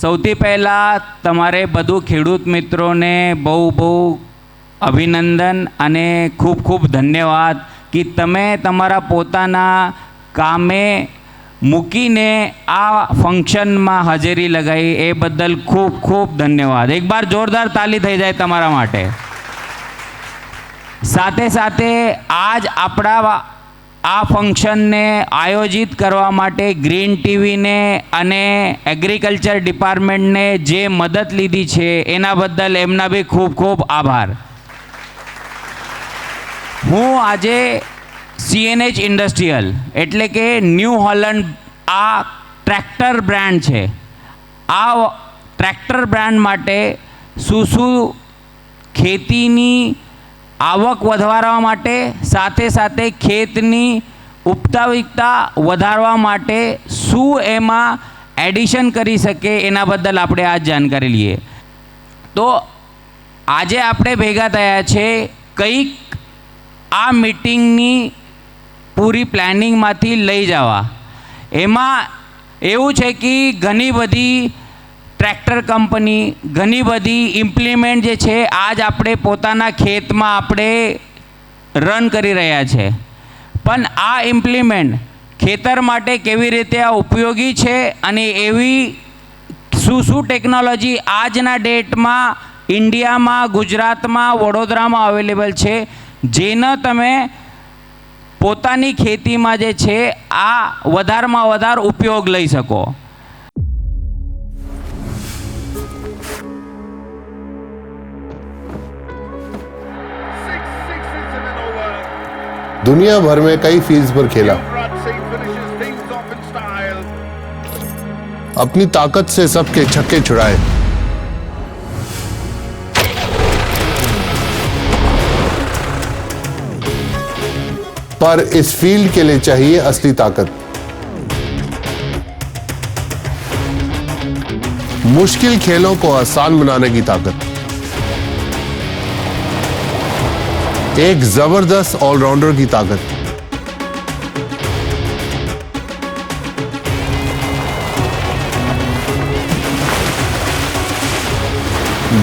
સૌથી પહેલાં તમારે બધું ખેડૂત મિત્રોને બહુ અભિનંદન અને ખૂબ ખૂબ ધન્યવાદ કે તમે તમારા પોતાના કામે મૂકીને આ ફંક્શનમાં હાજરી લગાવી, એ બદલ ખૂબ ખૂબ ધન્યવાદ. એક બાર જોરદાર તાલી થઈ જાય તમારા માટે. સાથે સાથે આજ આપણા આ ફંક્શનને આયોજિત કરવા માટે ગ્રીન ટીવીને અને એગ્રીકલ્ચર ડિપાર્ટમેન્ટને જે મદદ લીધી છે એના બદલ એમના બી ખૂબ ખૂબ આભાર. હું આજે CNH ઇન્ડસ્ટ્રીયલ એટલે કે ન્યૂ હોલન્ડ આ ટ્રેક્ટર બ્રાન્ડ છે, આ ટ્રેક્ટર બ્રાન્ડ માટે શું ખેતીની આવક વધારવા માટે, સાથે સાથે ખેતની ઉત્પાદકતા વધારવા માટે શું એમાં એડિશન કરી શકે એના બદલ આપણે આ જાણકારી લઈએ. તો આજે આપણે ભેગા થયા છે કંઈક આ મીટિંગની પૂરી પ્લાનિંગમાંથી લઈ જવા. એમાં એવું છે કે ઘણી બધી ટ્રેક્ટર કંપની, ઘણી બધી ઇમ્પ્લિમેન્ટ જે છે આજ આપણે પોતાના ખેતમાં આપણે રન કરી રહ્યા છે, પણ આ ઇમ્પ્લિમેન્ટ ખેતર માટે કેવી રીતે આ ઉપયોગી છે અને એવી શું ટેકનોલોજી આજના ડેટમાં ઇન્ડિયામાં, ગુજરાતમાં, વડોદરામાં અવેલેબલ છે, જેનો તમે પોતાની ખેતીમાં જે છે આ વધારમાં વધારે ઉપયોગ લઈ શકો. दुनिया भर में कई फील्ड्स पर खेला, अपनी ताकत से सबके छक्के छुड़ाए, पर इस फील्ड के लिए चाहिए असली ताकत. मुश्किल खेलों को आसान बनाने की ताकत. एक जबरदस्त ऑलराउंडर की ताकत.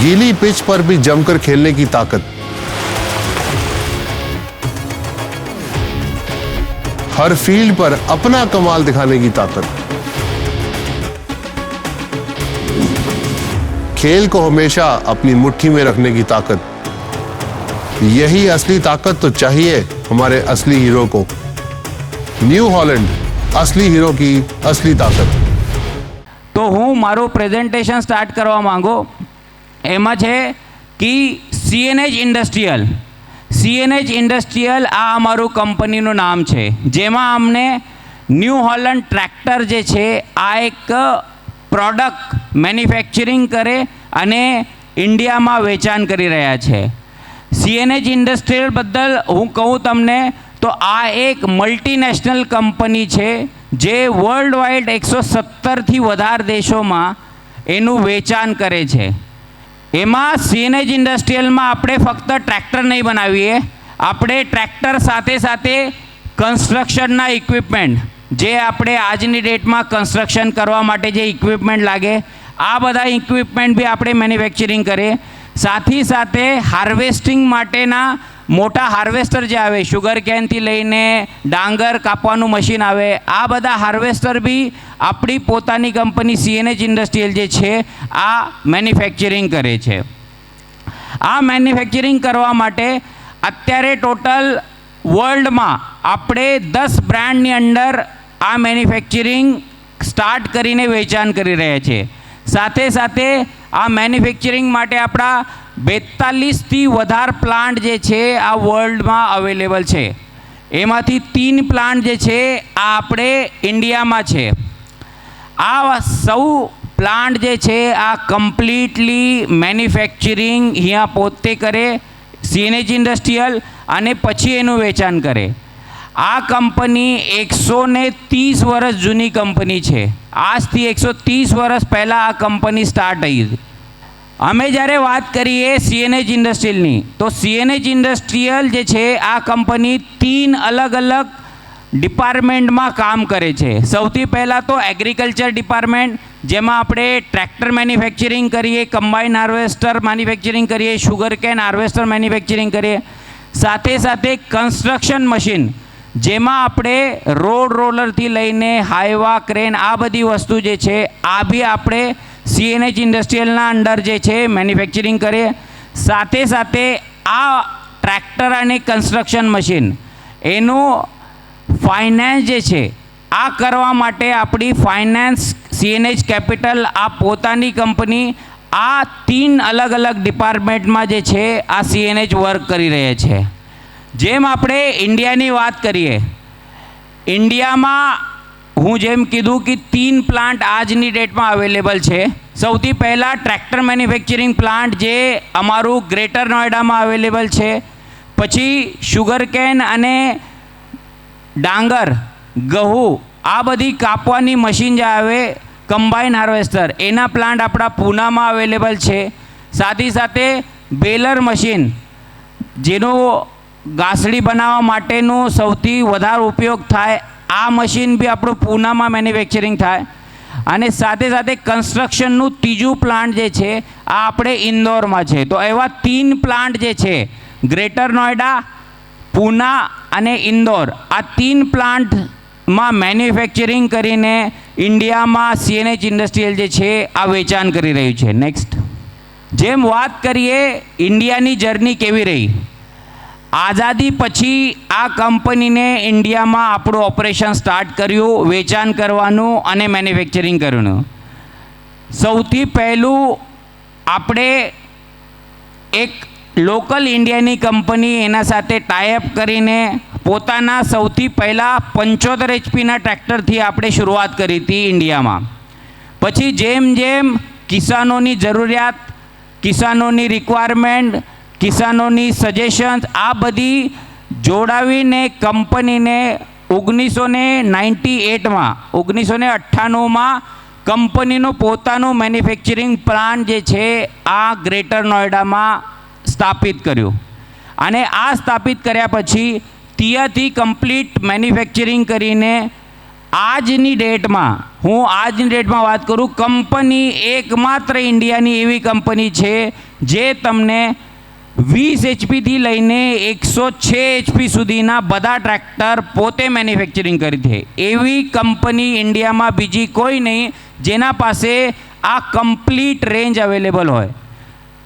गीली पिच पर भी जमकर खेलने की ताकत. हर फील्ड पर अपना कमाल दिखाने की ताकत. खेल को हमेशा अपनी मुट्ठी में रखने की ताकत. यही असली ताकत तो चाहिए हमारे असली हीरो को. न्यू हॉलैंड, असली हीरो की असली ताकत. તો હું મારું પ્રેઝન્ટેશન સ્ટાર્ટ કરવા માંગુ. એમાં છે કે CNH ઇન્ડસ્ટ્રીયલ આ અમારું કંપનીનું નામ છે, જેમાં અમને ન્યૂ હોલન્ડ ટ્રેક્ટર જે છે આ એક પ્રોડક્ટ મેન્યુફેક્ચરિંગ કરે અને ઇન્ડિયામાં વેચાણ કરી રહ્યા છે. CNH ઇન્ડસ્ટ્રીયલ બદલ હું કહું તમને તો આ એક મલ્ટીનેશનલ કંપની છે જે વર્લ્ડ વાઇડ 117થી વધારે દેશોમાં એનું વેચાણ કરે છે. એમાં CNH ઇન્ડસ્ટ્રીયલમાં આપણે ફક્ત ટ્રેક્ટર નહીં બનાવીએ, આપણે ટ્રેક્ટર સાથે સાથે કન્સ્ટ્રક્શનના ઇક્વિપમેન્ટ, જે આપણે આજની ડેટમાં કન્સ્ટ્રક્શન કરવા માટે જે ઇક્વિપમેન્ટ લાગે, આ બધા ઇક્વિપમેન્ટ બી આપણે મેન્યુફેક્ચરિંગ કરીએ. સાથે હાર્વેસ્ટિંગ માટેના મોટા હાર્વેસ્ટર જે આવે, શુગર કેનથી લઈને ડાંગર કાપવાનું મશીન આવે, આ બધા હાર્વેસ્ટર બી આપણી પોતાની કંપની CNH ઇન્ડસ્ટ્રીયલ જે છે આ મેન્યુફેક્ચરિંગ કરે છે. આ મેન્યુફેક્ચરિંગ કરવા માટે અત્યારે ટોટલ વર્લ્ડમાં આપણે 10 બ્રાન્ડની અંદર આ મેન્યુફેક્ચરિંગ સ્ટાર્ટ કરીને વેચાણ કરી રહ્યા છે. સાથે આ મેન્યુફેક્ચરિંગ માટે આપણા 42થી વધારે પ્લાન્ટ જે છે આ વર્લ્ડમાં અવેલેબલ છે. એમાંથી 3 પ્લાન્ટ જે છે આ આપણે ઇન્ડિયામાં છે. આ સૌ પ્લાન્ટ જે છે આ કમ્પ્લીટલી મેન્યુફેક્ચરિંગ અહીંયા પોતે કરે CNH ઇન્ડસ્ટ્રીયલ અને પછી એનું વેચાણ કરે. આ કંપની 130 વર્ષ જૂની કંપની છે. આજથી 130 વર્ષ પહેલાં આ કંપની સ્ટાર્ટ થઈ હતી. અમે જ્યારે વાત કરીએ CNH ઇન્ડસ્ટ્રીયલની, તો CNH ઇન્ડસ્ટ્રીયલ જે છે આ કંપની 3 અલગ અલગ ડિપાર્ટમેન્ટમાં કામ કરે છે. સૌથી પહેલાં તો એગ્રીકલ્ચર ડિપાર્ટમેન્ટ, જેમાં આપણે ટ્રેક્ટર મેન્યુફેક્ચરિંગ કરીએ, કમ્બાઇન હાર્વેસ્ટર મેન્યુફેક્ચરિંગ કરીએ, શુગર કેન હાર્વેસ્ટર મેન્યુફેક્ચરિંગ કરીએ. સાથે સાથે કન્સ્ટ્રક્શન મશીન, જેમાં આપણે રોડ રોલરથી લઈને હાઈવા, ક્રેન, આ બધી વસ્તુ જે છે આ બી આપણે CNH ઇન્ડસ્ટ્રીયલના અંડર જે છે મેન્યુફેક્ચરિંગ કરીએ. સાથે સાથે આ ટ્રેક્ટર અને કન્સ્ટ્રક્શન મશીન એનું ફાઇનાન્સ જે છે આ કરવા માટે આપણી ફાઇનાન્સ CNH કેપિટલ આ પોતાની કંપની આ 3 અલગ અલગ ડિપાર્ટમેન્ટમાં જે છે આ CNH વર્ક કરી રહે છે. જેમ આપણે ઇન્ડિયાની વાત કરીએ, ઇન્ડિયામાં હું જેમ કીધું કે 3 પ્લાન્ટ આજની ડેટમાં અવેલેબલ છે. સૌથી પહેલાં ટ્રેક્ટર મેન્યુફેક્ચરિંગ પ્લાન્ટ જે અમારું ગ્રેટર નોઈડામાં અવેલેબલ છે. પછી શુગર કેન અને ડાંગર, ઘઉં, આ બધી કાપવાની મશીન જે આવે કમ્બાઇન હાર્વેસ્ટર, એના પ્લાન્ટ આપણા પૂનામાં અવેલેબલ છે. સાથે સાથે બેલર મશીન, જેનો ઘાસડી બનાવવા માટેનો સૌથી વધારે ઉપયોગ થાય, આ મશીન બી આપણું પૂનામાં મેન્યુફેક્ચરિંગ થાય. અને સાથે સાથે કન્સ્ટ્રક્શનનું ત્રીજું પ્લાન્ટ જે છે આ આપણે ઇન્દોરમાં છે. તો એવા 3 પ્લાન્ટ જે છે ગ્રેટર નોઈડા, પૂના અને ઇન્દોર, આ 3 પ્લાન્ટમાં મેન્યુફેક્ચરિંગ કરીને ઇન્ડિયામાં CNH ઇન્ડસ્ટ્રીયલ જે છે આ વેચાણ કરી રહ્યું છે. નેક્સ્ટ, જેમ વાત કરીએ ઇન્ડિયાની જર્ની કેવી રહી. આઝાદી પછી આ કંપનીને ઇન્ડિયામાં આપણું ઓપરેશન સ્ટાર્ટ કર્યું, વેચાણ કરવાનું અને મેન્યુફેક્ચરિંગ કરવાનું. સૌથી પહેલું આપણે એક લોકલ ઇન્ડિયાની કંપની એના સાથે ટાઈઅપ કરીને પોતાના સૌથી પહેલાં 75 HPના ટ્રેક્ટરથી આપણે શરૂઆત કરી હતી ઇન્ડિયામાં. પછી જેમ જેમ કિસાનોની જરૂરિયાત, કિસાનોની રિક્વાયરમેન્ટ, કિસાનોની સજેશન્સ, આ બધી જોડાવીને કંપનીને 1998માં કંપનીનું પોતાનું મેન્યુફેક્ચરિંગ પ્લાન્ટ જે છે આ ગ્રેટર નોઈડામાં સ્થાપિત કર્યું. અને આ સ્થાપિત કર્યા પછી ત્યાંથી કમ્પ્લીટ મેન્યુફેક્ચરિંગ કરીને આજની ડેટમાં વાત કરું, કંપની એકમાત્ર ઇન્ડિયાની એવી કંપની છે જે તમને 20 HPથી લઈને 106 HP સુધીના બધા ટ્રેક્ટર પોતે મેન્યુફેક્ચરિંગ કરી છે. એવી કંપની ઇન્ડિયામાં બીજી કોઈ નહીં જેના પાસે આ કમ્પ્લીટ રેન્જ અવેલેબલ હોય.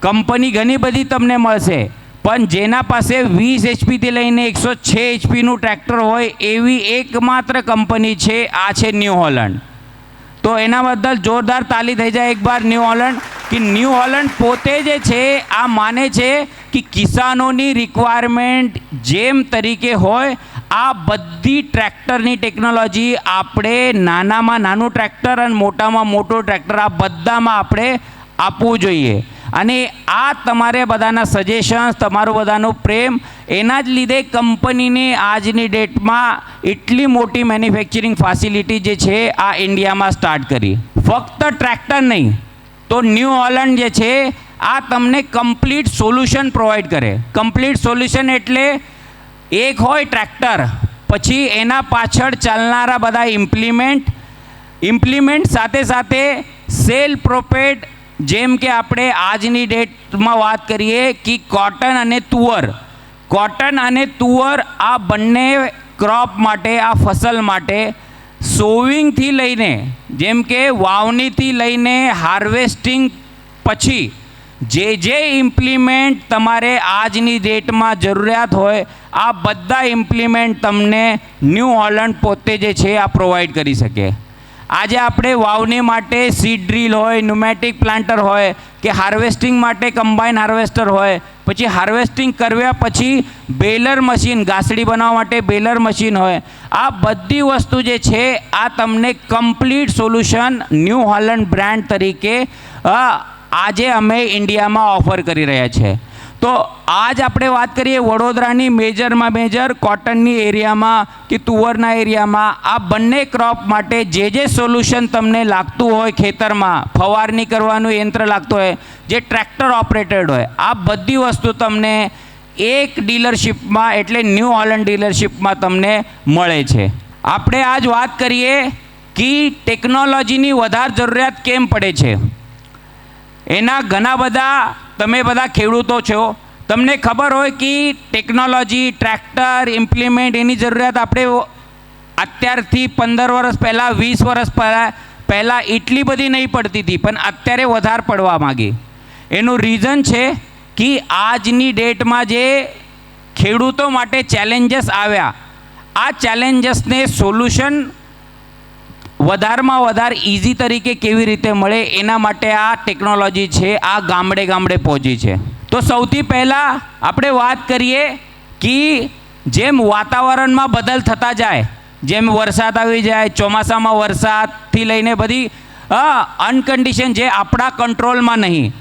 કંપની ઘણી બધી તમને મળશે, પણ જેના પાસે 20 HPથી લઈને 106 HPનું ટ્રેક્ટર હોય એવી એકમાત્ર કંપની છે, આ છે ન્યૂ હોલન્ડ. તો એના બદલ જોરદાર તાલી થઈ જાય એકવાર ન્યૂ હોલન્ડ. કે ન્યૂ હોલન્ડ પોતે જે છે આ માને છે કે કિસાનોની રિક્વાયરમેન્ટ જેમ તરીકે હોય આ બધી ટ્રેક્ટરની ટેકનોલોજી આપણે નાનામાં નાનું ટ્રેક્ટર અને મોટામાં મોટું ટ્રેક્ટર આ બધામાં આપણે આપવું જોઈએ. અને આ તમારે બધાના સજેશન્સ, તમારું બધાનું પ્રેમ, એના જ લીધે કંપનીને આજની ડેટમાં એટલી મોટી મેન્યુફેક્ચરિંગ ફેસિલિટી જે છે આ ઇન્ડિયામાં સ્ટાર્ટ કરી. ફક્ત ટ્રેક્ટર નહીં, તો ન્યૂ હોલન્ડ જે છે આ તમને કમ્પ્લીટ સોલ્યુશન પ્રોવાઈડ કરે. કમ્પ્લીટ સોલ્યુશન એટલે એક હોય ટ્રેક્ટર, પછી એના પાછળ ચાલનારા બધા ઇમ્પ્લિમેન્ટ સાથે સાથે સેલ પ્રોપેડ, જેમ કે આપણે આજની ડેટમાં વાત કરીએ કે કોટન અને તુવર આ બંને ક્રોપ માટે, આ ફસલ માટે સોવિંગથી લઈને, જેમ કે વાવણીથી લઈને હાર્વેસ્ટિંગ પછી જે ઇમ્પ્લિમેન્ટ તમારે આજની ડેટમાં જરૂરિયાત હોય આ બધા ઇમ્પ્લિમેન્ટ તમને ન્યૂ હોલન્ડ પોતે જે છે આ પ્રોવાઈડ કરી શકે. આજે આપણે વાવણી માટે સીડ ડ્રીલ હોય, ન્યુમેટિક પ્લાન્ટર હોય, કે હાર્વેસ્ટિંગ માટે કમ્બાઇન હાર્વેસ્ટર હોય, પછી હાર્વેસ્ટિંગ કર્યા પછી બેલર મશીન, ઘાસડી બનાવવા માટે બેલર મશીન હોય, આ બધી વસ્તુ જે છે આ તમને કમ્પ્લીટ સોલ્યુશન ન્યૂ હોલન્ડ બ્રાન્ડ તરીકે આજે અમે ઇન્ડિયામાં ઓફર કરી રહ્યા છીએ. તો આજ આપણે વાત કરીએ વડોદરાની મેજરમાં મેજર કોટનની એરિયામાં કે તુવરના એરિયામાં આ બંને ક્રોપ માટે જે સોલ્યુશન તમને લાગતું હોય, ખેતરમાં ફવારણી કરવાનું યંત્ર લાગતું હોય, જે ટ્રેક્ટર ઓપરેટેડ હોય, આ બધી વસ્તુ તમને એક ડીલરશીપમાં એટલે ન્યૂ હોલેન્ડ ડીલરશીપમાં તમને મળે છે. આપણે આજ વાત કરીએ કે ટેકનોલોજીની વધારે જરૂરિયાત કેમ પડે છે. એના ઘણા બધા, તમે બધા ખેડૂતો છો, તમને ખબર હોય કે ટેકનોલોજી, ટ્રેક્ટર, ઇમ્પ્લિમેન્ટ એની જરૂરિયાત આપણે અત્યારથી 15 વર્ષ પહેલાં, 20 વર્ષ પહેલાં એટલી બધી નહીં પડતી હતી, પણ અત્યારે વધારે પડવા માંગી. એનું રીઝન છે કે આજની ડેટમાં જે ખેડૂતો માટે ચેલેન્જીસ આવ્યા, આ ચેલેન્જીસને સોલ્યુશન વધારેમાં વધારે ઇઝી તરીકે કેવી રીતે મળે એના માટે આ ટેકનોલોજી છે, આ ગામડે ગામડે પહોંચી છે. તો સૌથી પહેલાં આપણે વાત કરીએ કે જેમ વાતાવરણમાં બદલ થતા જાય, જેમ વરસાદ આવી જાય, ચોમાસામાં વરસાદથી લઈને બધી અનકન્ડિશન જે આપણા કંટ્રોલમાં નહીં,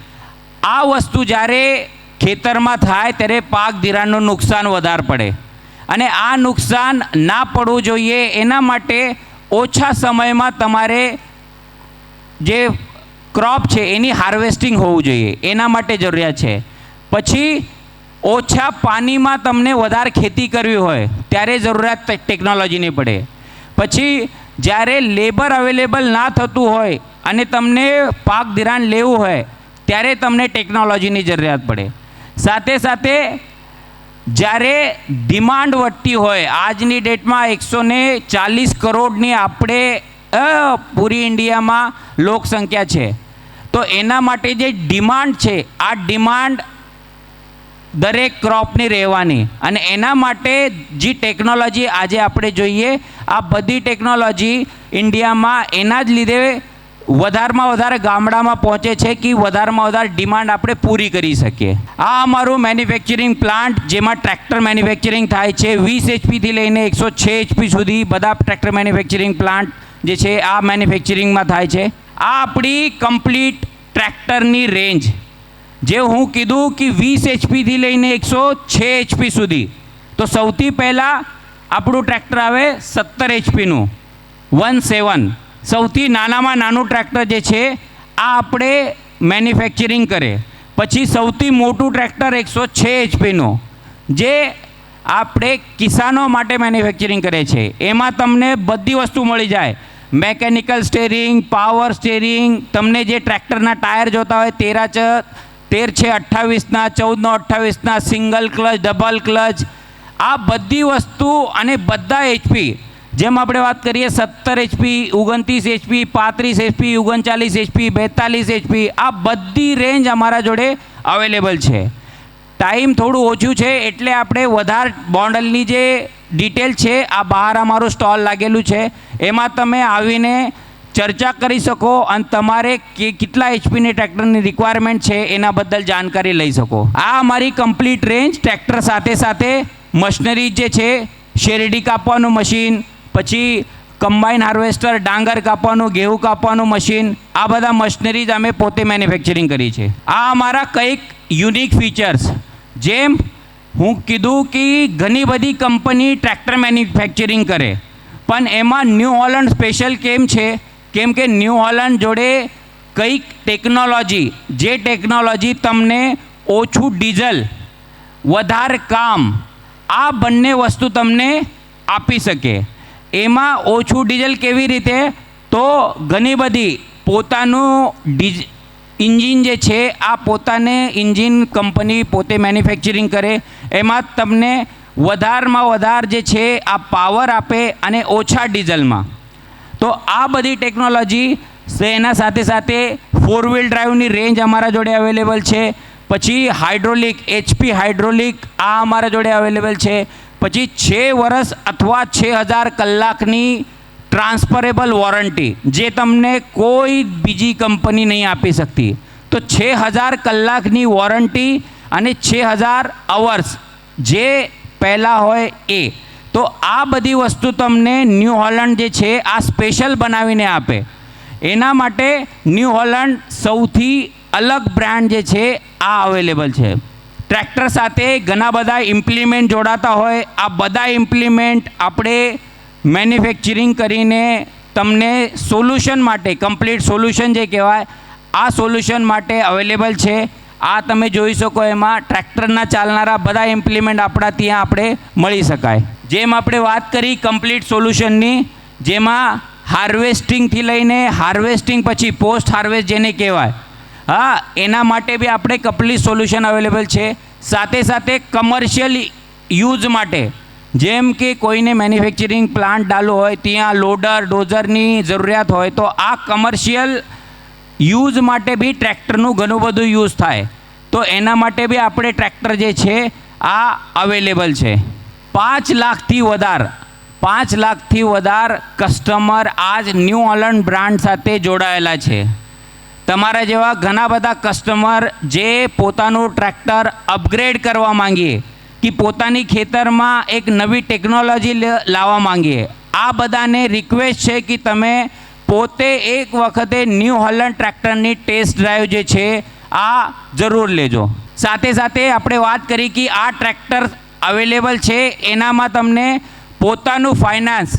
આ વસ્તુ જ્યારે ખેતરમાં થાય ત્યારે પાક ધિરાણનું નુકસાન વધારે પડે. અને આ નુકસાન ના પડવું જોઈએ એના માટે ઓછા સમયમાં તમારે જે ક્રોપ છે એની હાર્વેસ્ટિંગ હોવું જોઈએ, એના માટે જરૂરિયાત છે. પછી ઓછા પાણીમાં તમને વધારે ખેતી કરવી હોય ત્યારે જરૂરિયાત ટેકનોલોજીની પડે. પછી જ્યારે લેબર અવેલેબલ ના થતું હોય અને તમને પાક ધિરાણ લેવું હોય ત્યારે તમને ટેકનોલોજીની જરૂરિયાત પડે. સાથે સાથે જ્યારે ડિમાન્ડ વધતી હોય, આજની ડેટમાં 140 કરોડની આપણે પૂરી ઇન્ડિયામાં લોકસંખ્યા છે, તો એના માટે જે ડિમાન્ડ છે, આ ડિમાન્ડ દરેક ક્રોપની રહેવાની, અને એના માટે જે ટેકનોલોજી આજે આપણે જોઈએ, આ બધી ટેકનોલોજી ઇન્ડિયામાં એના જ લીધે વધારેમાં વધારે ગામડામાં પહોંચે છે કે વધારેમાં વધારે ડિમાન્ડ આપણે પૂરી કરી શકીએ. આ અમારું મેન્યુફેક્ચરિંગ પ્લાન્ટ, જેમાં ટ્રેક્ટર મેન્યુફેક્ચરિંગ થાય છે. 20 HPથી લઈને 106 HP સુધી બધા ટ્રેક્ટર મેન્યુફેક્ચરિંગ પ્લાન્ટ જે છે આ મેન્યુફેક્ચરિંગમાં થાય છે. આ આપણી કમ્પ્લીટ ટ્રેક્ટરની રેન્જ, જે હું કીધું કે 20 HPથી લઈને 106 HP સુધી. તો સૌથી પહેલાં આપણું ટ્રેક્ટર આવે 17 HPનું 17, સૌથી નાનામાં નાનું ટ્રેક્ટર જે છે આ આપણે મેન્યુફેક્ચરિંગ કરે. પછી સૌથી મોટું ટ્રેક્ટર 106 HPનું જે આપણે કિસાનો માટે મેન્યુફેક્ચરિંગ કરે છે. એમાં તમને બધી વસ્તુ મળી જાય, મેકેનિકલ સ્ટેરિંગ, પાવર સ્ટેરિંગ, તમને જે ટ્રેક્ટરના ટાયર જોતા હોય 13 છે 28ના, 14/28ના, સિંગલ ક્લચ, ડબલ ક્લચ, આ બધી વસ્તુ અને બધા HP, જેમ આપણે વાત કરીએ 17 HP, 29 HP, 35 HP, 39 HP, 42 HP, આ બધી રેન્જ અમારા જોડે અવેલેબલ છે. ટાઈમ થોડું ઓછું છે એટલે આપણે વધારે મોડલની જે ડિટેલ છે આ બહાર અમારું સ્ટોલ લાગેલું છે, એમાં તમે આવીને ચર્ચા કરી શકો અને તમારે કેટલા HPની ટ્રેક્ટરની રિક્વાયરમેન્ટ છે એના બદલ જાણકારી લઈ શકો. આ અમારી કમ્પ્લીટ રેન્જ. ટ્રેક્ટર સાથે સાથે મશીનરી જે છે, શેરડી કાપવાનું મશીન, પછી કમ્બાઈન હાર્વેસ્ટર, ડાંગર કાપવાનું, ઘેઉં કાપવાનું મશીન, આ બધા મશીનરી જ અમે પોતે મેન્યુફેક્ચરિંગ કરી છે. આ અમારા કંઈક યુનિક ફીચર્સ, જેમ હું કીધું કે ઘણી બધી કંપની ટ્રેક્ટર મેન્યુફેક્ચરિંગ કરે, પણ એમાં ન્યૂ હોલેન્ડ સ્પેશિયલ કેમ છે? કેમ કે ન્યૂ હોલેન્ડ જોડે કંઈક ટેકનોલોજી, જે ટેકનોલોજી તમને ઓછું ડીઝલ, વધારે કામ, આ બંને વસ્તુ તમને આપી શકે. એમાં ઓછું ડીઝલ કેવી રીતે? તો ઘણી બધી પોતાનું ઇન્જિન જે છે આ પોતાને ઇન્જિન કંપની પોતે મેન્યુફેક્ચરિંગ કરે, એમાં તમને વધારેમાં વધારે જે છે આ પાવર આપે અને ઓછા ડીઝલમાં. તો આ બધી ટેકનોલોજી છે. એના સાથે સાથે 4 વ્હીલ ડ્રાઈવની રેન્જ અમારા જોડે અવેલેબલ છે. પછી હાઇડ્રોલિક, HP હાઇડ્રોલિક, આ અમારા જોડે અવેલેબલ છે. પછી 6 વર્ષ અથવા 6000 કલાકની ટ્રાન્સફરેબલ વોરંટી, જે તમને કોઈ બીજી કંપની નહીં આપી શકતી. તો 6000 કલાકની વોરંટી અને 6000 અવર્સ જે પહેલાં હોય એ. તો આ બધી વસ્તુ તમને ન્યૂ હોલેન્ડ જે છે આ સ્પેશિયલ બનાવીને આપે. એના માટે ન્યૂ હોલેન્ડ સૌથી અલગ બ્રાન્ડ જે છે આ અવેલેબલ છે. ટ્રેક્ટર સાથે ઘણા બધા ઇમ્પ્લિમેન્ટ જોડાતા હોય, આ બધા ઇમ્પ્લિમેન્ટ આપણે મેન્યુફેક્ચરિંગ કરીને તમને સોલ્યુશન માટે, કમ્પ્લીટ સોલ્યુશન જે કહેવાય, આ સોલ્યુશન માટે અવેલેબલ છે. આ તમે જોઈ શકો એમાં ટ્રેક્ટરના ચાલનારા બધા ઇમ્પ્લિમેન્ટ આપણા ત્યાં આપણે મળી શકાય. જેમ આપણે વાત કરી કમ્પ્લીટ સોલ્યુશનની, જેમાં હાર્વેસ્ટિંગથી લઈને હાર્વેસ્ટિંગ પછી પોસ્ટ હાર્વેસ્ટ જેને કહેવાય, હા, એના માટે બી આપણે કમ્પ્લીટ સોલ્યુશન અવેલેબલ છે. સાથે સાથે કમર્શિયલ યુઝ માટે, જેમ કે કોઈને મેન્યુફેક્ચરિંગ પ્લાન્ટ ડાલવો હોય, ત્યાં લોડર ડોઝરની જરૂરિયાત હોય, તો આ કમર્શિયલ યુઝ માટે બી ટ્રેક્ટરનું ઘણું બધું યુઝ થાય. તો એના માટે બી આપણે ટ્રેક્ટર જે છે આ અવેલેબલ છે. 5 લાખથી વધારે કસ્ટમર આજ ન્યૂ હોલન્ડ બ્રાન્ડ સાથે જોડાયેલા છે. તમારા જેવા ઘણા બધા કસ્ટમર જે પોતાનું ટ્રેક્ટર અપગ્રેડ કરવા માંગીએ કે પોતાની ખેતરમાં એક નવી ટેકનોલોજી લાવવા માંગીએ, આ બધાને રિક્વેસ્ટ છે કે તમે પોતે એક વખતે ન્યૂ હોલન્ડ ટ્રેક્ટરની ટેસ્ટ ડ્રાઈવ જે છે આ જરૂર લેજો. સાથે સાથે આપણે વાત કરી કે આ ટ્રેક્ટર અવેલેબલ છે, એનામાં તમને પોતાનું ફાઇનાન્સ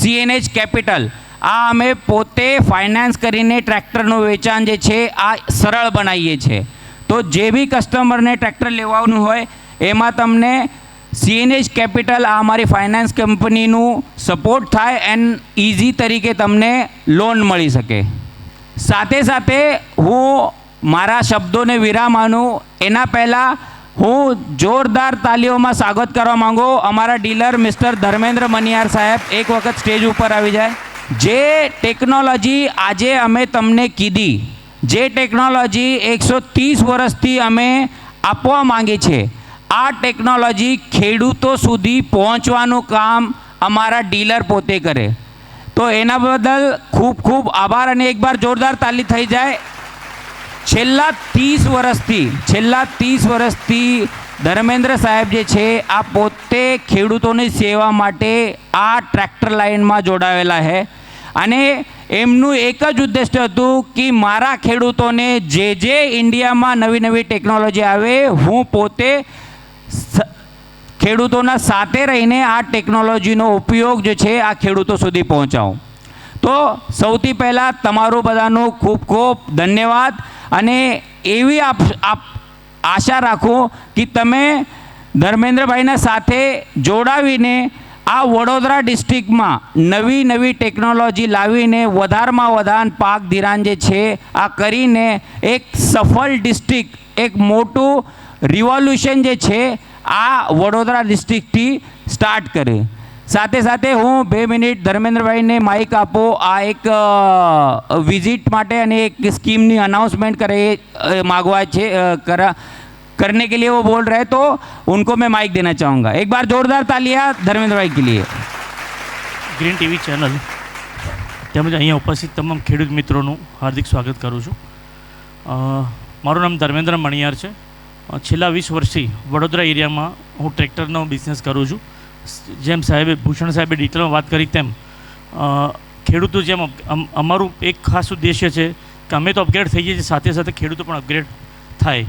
CNH કેપિટલ, આ અમે પોતે ફાઇનાન્સ કરીને ટ્રેક્ટરનું વેચાણ જે છે આ સરળ બનાવીએ છીએ. તો જે બી કસ્ટમરને ટ્રેક્ટર લેવાનું હોય એમાં તમને CNH કેપિટલ, આ અમારી ફાઇનાન્સ કંપનીનું સપોર્ટ થાય એન્ડ ઇઝી તરીકે તમને લોન મળી શકે. સાથે સાથે હું મારા શબ્દોને વિરામ આનું એના પહેલાં હું જોરદાર તાલીઓમાં સ્વાગત કરવા માંગુ અમારા ડીલર મિસ્ટર ધર્મેન્દ્ર મનિયાર સાહેબ, એક વખત સ્ટેજ ઉપર આવી જાય. જે ટેકનોલોજી આજે અમે તમને કીધી, જે ટેકનોલોજી 130 વર્ષથી અમે આપવા માંગીએ છીએ, આ ટેકનોલોજી ખેડૂતો સુધી પહોંચવાનું કામ અમારા ડીલર પોતે કરે. તો એના બદલ ખૂબ ખૂબ આભાર અને એકવાર જોરદાર તાલી થઈ જાય. છેલ્લા 30 વર્ષથી ધર્મેન્દ્ર સાહેબ જે છે આ પોતે ખેડૂતોની સેવા માટે આ ટ્રેક્ટર લાઇનમાં જોડાયેલા છે અને એમનું એક જ ઉદ્દેશ્ય હતું કે મારા ખેડૂતોને જે ઇન્ડિયામાં નવી નવી ટેકનોલોજી આવે, હું પોતે ખેડૂતોના સાથે રહીને આ ટેકનોલોજીનો ઉપયોગ જે છે આ ખેડૂતો સુધી પહોંચાડું. તો સૌથી પહેલાં તમારું બધાનું ખૂબ ખૂબ ધન્યવાદ અને એવી આશા રાખું કે તમે ધર્મેન્દ્રભાઈના સાથે જોડાવીને આ વડોદરા ડિસ્ટ્રિક્ટમાં નવી ટેકનોલોજી લાવીને વધારમાં વધારે પાક ધિરાણ જે છે આ કરીને એક સફળ ડિસ્ટ્રિક્ટ, એક મોટું રિવોલ્યુશન જે છે આ વડોદરા ડિસ્ટ્રિક્ટથી સ્ટાર્ટ કરે. સાથે સાથે હું 2 મિનિટ ધર્મેન્દ્રભાઈને માઇક આપો આ એક વિઝિટ માટે અને એક સ્कीमની अनाउंसमेंट मांगवा છે करने के लिए वो बोल रहे, तो उनको मैं माइक देना चाहूँगा. एक बार जोरदार तालियां धर्मेंद्र भाई के लिए. ગ્રીન ટીવી ચેનલ તેમજ અહીંયા ઉપસ્થિત તમામ ખેડૂત મિત્રોનું હાર્દિક સ્વાગત કરું છું. મારું નામ ધર્મેન્દ્ર મણિયાર છે. છેલ્લા 20 વર્ષથી વડોદરા એરિયામાં હું ટ્રેક્ટરનો બિઝનેસ કરું છું. જેમ ભૂષણ સાહેબે ડિટેલમાં વાત કરી તેમ ખેડૂતો જેમ અમારું એક ખાસ ઉદ્દેશ્ય છે કે અમે તો અપગ્રેડ થઈ જઈએ છીએ, સાથે સાથે ખેડૂતો પણ અપગ્રેડ થાય.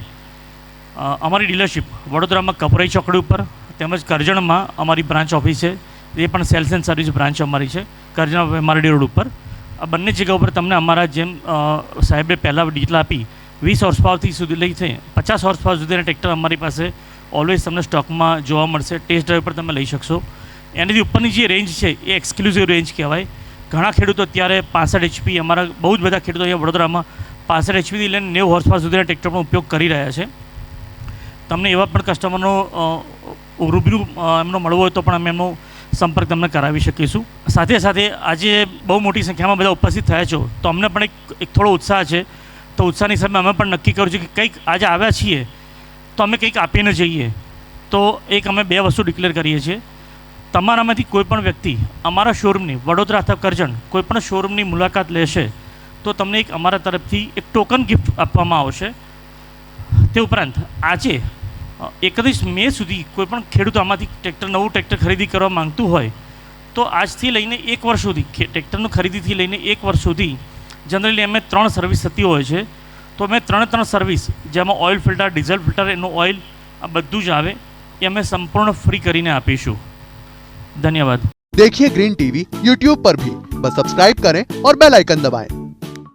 અમારી ડીલરશીપ વડોદરામાં કપરાઈ ચોકડી ઉપર તેમજ કરજણમાં અમારી બ્રાન્ચ ઓફિસ છે, એ પણ સેલ્સ એન્ડ સર્વિસ બ્રાન્ચ અમારી છે કરજણ એમઆરડી રોડ ઉપર. આ બંને જગ્યા ઉપર તમને અમારા જેમ સાહેબે પહેલાં ડિટેલ આપી 20 હોર્સ પાવરથી સુધી લઈ છે 50 હોર્સ પાવર સુધીના ટ્રેક્ટર અમારી પાસે ઓલવેઝ તમને સ્ટોકમાં જોવા મળશે. ટેસ્ટ ડ્રાઈવ પર તમે લઈ શકશો. એનાથી ઉપરની જે રેન્જ છે એ એક્સક્લુઝિવ રેન્જ કહેવાય. ઘણા ખેડૂતો અત્યારે 65 HP, અમારા બહુ જ બધા ખેડૂતો અહીંયા વડોદરામાં 65 HPથી લઈને 90 હોર્સ પાવર સુધીના ટ્રેક્ટરનો ઉપયોગ કરી રહ્યા છે. તમને એવા પણ કસ્ટમરનો રૂબરૂ એમનો મળવો હોય તો પણ અમે એમનો સંપર્ક તમને કરાવી શકીશું. સાથે સાથે આજે બહુ મોટી સંખ્યામાં બધા ઉપસ્થિત થયા છો, તો અમને પણ એક થોડો ઉત્સાહ છે. તો ઉત્સાહની સામે અમે પણ નક્કી કર્યું છે કે કંઈક આજે આવ્યા છીએ તો અમે કંઈક આપીને જઈએ. તો એક અમે 2 વસ્તુ ડિક્લેર કરીએ છીએ. તમારામાંથી કોઈ પણ વ્યક્તિ અમારા શોરૂમની વડોદરા અથવા કરજણ કોઈ પણ શોરૂમની મુલાકાત લેશે તો તમને એક અમારા તરફથી એક ટોકન ગિફ્ટ આપવામાં આવશે. તે ઉપરાંત આજે 31 મે સુધી કોઈપણ ખેડૂત આમાંથી નવું ટ્રેક્ટર ખરીદી કરવા માંગતું હોય તો આજથી લઈને 1 વર્ષ સુધી ટ્રેક્ટરનું ખરીદીથી લઈને 1 વર્ષ સુધી જનરલી અમે 3 સર્વિસ થતી હોય છે. તો અમે 3 સર્વિસ, જેમાં ઓઇલ ફિલ્ટર, ડીઝલ ફિલ્ટર, એનું ઓઇલ આ બધું જ આવે એ અમે સંપૂર્ણ ફ્રી કરીને આપીશું. धन्यवाद. देखिए ग्रीन टीवी यूट्यूब पर भी, बस सब्सक्राइब करें और बेल आइकन दबाएं.